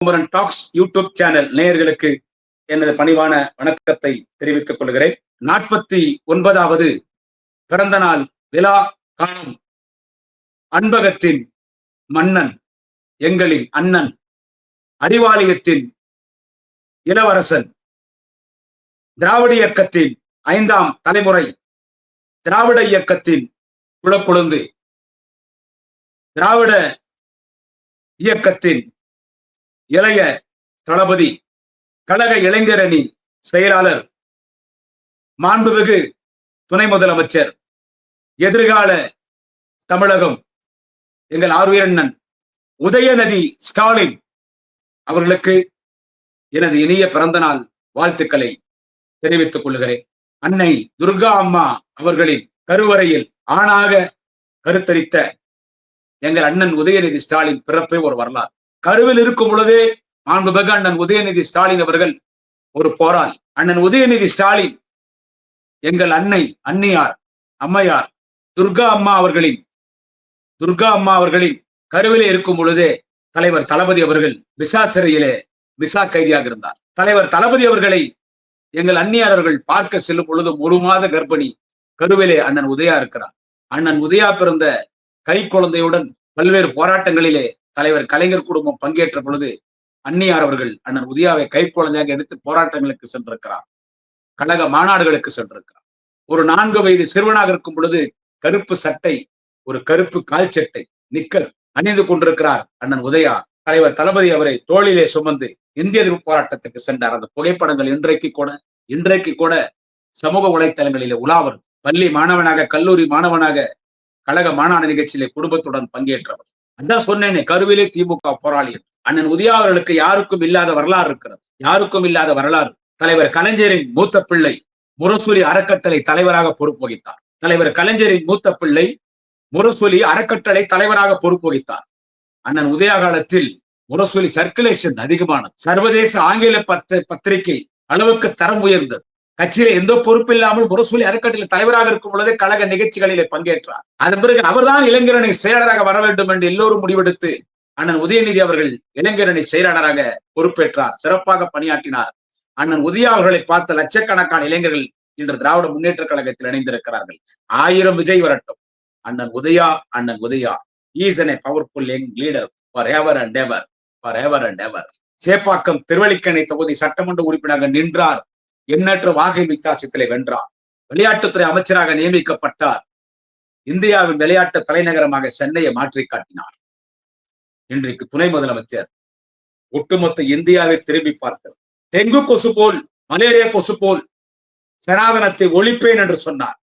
Kumaran talks YouTube channel நேயர்களுக்கு எனது பணிவான வணக்கத்தை தெரிவித்துக் கொள்கிறேன். 49வது பிறந்த நாள் விழா காணும் அன்பகத்தின் மன்னன், எங்களின் அண்ணன், அறிவாலயத்தின் இளவரசன், திராவிட இயக்கத்தின் 5ஆம் தலைமுறை, திராவிட இயக்கத்தின் குலக்குழுந்து, திராவிட இயக்கத்தின் இளைய தளபதி, கழக இளைஞரணி செயலாளர், மாண்புமிகு துணை முதலமைச்சர், எதிர்கால தமிழகம் எங்கள் ஆருயிரண்ணன் உதயநிதி ஸ்டாலின் அவர்களுக்கு எனது இனிய பிறந்த நாள் வாழ்த்துக்களை தெரிவித்துக் கொள்கிறேன். அன்னை துர்கா அம்மா அவர்களின் கருவறையில் ஆணாக கருத்தரித்த எங்கள் அண்ணன் உதயநிதி ஸ்டாலின் பிறப்பே ஒரு வரலாறு. கருவில் இருக்கும் பொழுதே மாண்புமிகு அண்ணன் உதயநிதி ஸ்டாலின் அவர்கள் ஒரு போராளி. அண்ணன் உதயநிதி ஸ்டாலின் எங்கள் அன்னை, அன்னியார், அம்மையார் துர்கா அம்மா அவர்களின் கருவிலே இருக்கும் பொழுதே தலைவர் தளபதி அவர்கள் விசா சிறையிலே விசா கைதியாக இருந்தார். தலைவர் தளபதி அவர்களை எங்கள் அன்னியார் அவர்கள் பார்க்க செல்லும் பொழுது 1 மாத கர்ப்பிணி கருவிலே அண்ணன் உதயா இருக்கிறார். அண்ணன் உதயா பிறந்த கை குழந்தையுடன் பல்வேறு போராட்டங்களிலே தலைவர் கலைஞர் குடும்பம் பங்கேற்ற பொழுது அன்னியார் அவர்கள் அண்ணன் உதயாவை கை குழந்தையாக எடுத்து போராட்டங்களுக்கு சென்றிருக்கிறார். கழக மாநாடுகளுக்கு சென்றிருக்கிறார். ஒரு 4 வயது சிறுவனாக இருக்கும் பொழுது கருப்பு சட்டை, ஒரு கருப்பு கால் சட்டை, நிக்கர் அணிந்து கொண்டிருக்கிறார் அண்ணன் உதயா. தலைவர் தளபதி அவரை தோளிலே சுமந்து இந்திய எதிர்ப்பு போராட்டத்துக்கு சென்றார். அந்த புகைப்படங்கள் இன்றைக்கு கூட சமூக வலைத்தளங்களிலே உலாவரும். பள்ளி மாணவனாக, கல்லூரி மாணவனாக கழக மாநாடு நிகழ்ச்சியிலே குடும்பத்துடன் பங்கேற்றவர். அதான் சொன்னேனே, கருவிலே திமுக போராளி. அண்ணன் உதயா அவர்களுக்கு யாருக்கும் இல்லாத வரலாறு இருக்கிறது. யாருக்கும் இல்லாத வரலாறு. தலைவர் கலைஞரின் மூத்த பிள்ளை முரசொலி அறக்கட்டளை தலைவராக பொறுப்பு வகித்தார். தலைவர் கலைஞரின் மூத்த பிள்ளை முரசொலி அறக்கட்டளை தலைவராக பொறுப்பு வகித்தார். அண்ணன் உதயா காலத்தில் முரசொலி சர்க்குலேஷன் அதிகமானது. சர்வதேச ஆங்கில பத்திரிகை அளவுக்கு தரம் உயர்ந்தது. கட்சியில எந்த பொறுப்பு இல்லாமல் முரசொலி அறக்கட்டளை தலைவராக இருக்கும் பொழுதே கழக நிகழ்ச்சிகளிலே பங்கேற்றார். அதன் பிறகு அவர்தான் இளைஞரணி செயலாளராக வர வேண்டும் என்று எல்லோரும் முடிவெடுத்து அண்ணன் உதயநிதி அவர்கள் இளைஞரணி செயலாளராக பொறுப்பேற்றார். சிறப்பாக பணியாற்றினார். அண்ணன் உதயா அவர்களை பார்த்த லட்சக்கணக்கான இளைஞர்கள் இன்று திராவிட முன்னேற்ற கழகத்தில் இணைந்திருக்கிறார்கள். 1000 விஜய் வரட்டும், அண்ணன் Udaya is a powerful young leader forever and ever. Chepauk Thiruvallikeni தொகுதி சட்டமன்ற உறுப்பினராக நின்றார். எண்ணற்ற வாகை வித்தியாசத்திலே வென்றார். விளையாட்டுத்துறை அமைச்சராக நியமிக்கப்பட்டார். இந்தியாவின் விளையாட்டு தலைநகரமாக சென்னையை மாற்றி காட்டினார். இன்றைக்கு துணை முதலமைச்சர். ஒட்டுமொத்த இந்தியாவை திரும்பி பார்க்கிறார். டெங்கு கொசு போல், மலேரியா கொசு போல் சனாதனத்தை ஒழிப்பேன் என்று சொன்னார்.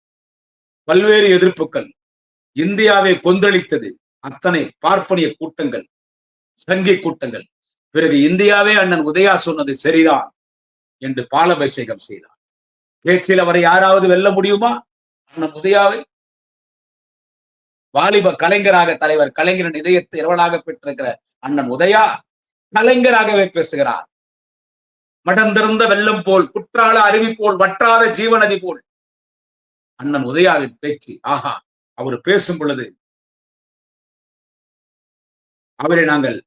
பல்வேறு எதிர்ப்புகள் இந்தியாவை கொந்தளித்தது. அத்தனை பார்ப்பனிய கூட்டங்கள், சங்கி கூட்டங்கள். பிறகு இந்தியாவே அண்ணன் உதயா சொன்னது சரிதான் என்று பாலாபிஷேகம் செய்தார். பேச்சில் அவரை யாராவது வெல்ல முடியுமா? அண்ணன் உதயாவை வாலிப கலைஞராக தலைவர் கலைஞரின் இதயத்தை இரவலாக பெற்றிருக்கிற அண்ணன் உதயா கலைஞராகவே பேசுகிறார். மடந்திருந்த வெள்ளம் போல், குற்றால அருவி போல், வற்றாத ஜீவநதி போல் அண்ணன் உதயாவின் பேச்சு. ஆஹா, அவர் பேசும் பொழுது அவரை நாங்கள்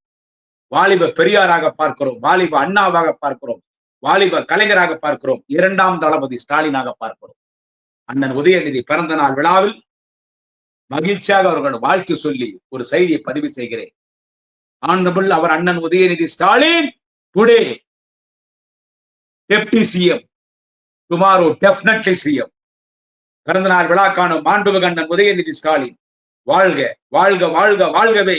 வாலிப பெரியாராக பார்க்கிறோம், வாலிப அண்ணாவாக பார்க்கிறோம், வாலிப கலைஞராக பார்க்கிறோம், 2ஆம் தளபதி ஸ்டாலினாக பார்க்கிறோம். அண்ணன் உதயநிதி பிறந்த நாள் விழாவில் மகிழ்ச்சியாக அவர்கள் வாழ்த்து சொல்லி ஒரு செய்தியை பதிவு செய்கிறேன். ஆனபிள் அவர் அண்ணன் Udhayanidhi Stalin today deputy CM, tomorrow definitely CM. பிறந்த நாள் விழா காணும் மாண்புமிகு அண்ணன் உதயநிதி ஸ்டாலின் வாழ்க வாழ்க வாழ்க வாழ்கவே.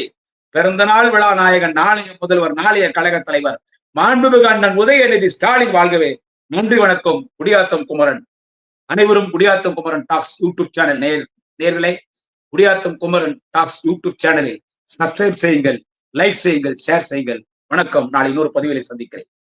பிறந்த நாள் விழா நாயகன், நாளைய முதல்வர், நாளைய கழக தலைவர் மாண்புமிகு அண்ணன் உதயநிதி ஸ்டாலின் வாழ்கவே. நன்றி, வணக்கம். குடியாத்தம் குமரன். அனைவரும் Gudiyattam Kumaran talks YouTube channel நேயர்களே, குடியாத்தம் குமரன் டாக்ஸ் யூடியூப் சேனலை சப்ஸ்கிரைப் செய்யுங்கள், லைக் செய்யுங்கள், ஷேர் செய்யுங்கள். வணக்கம். நாளை இன்னொரு பதிவிலை சந்திக்கிறேன்.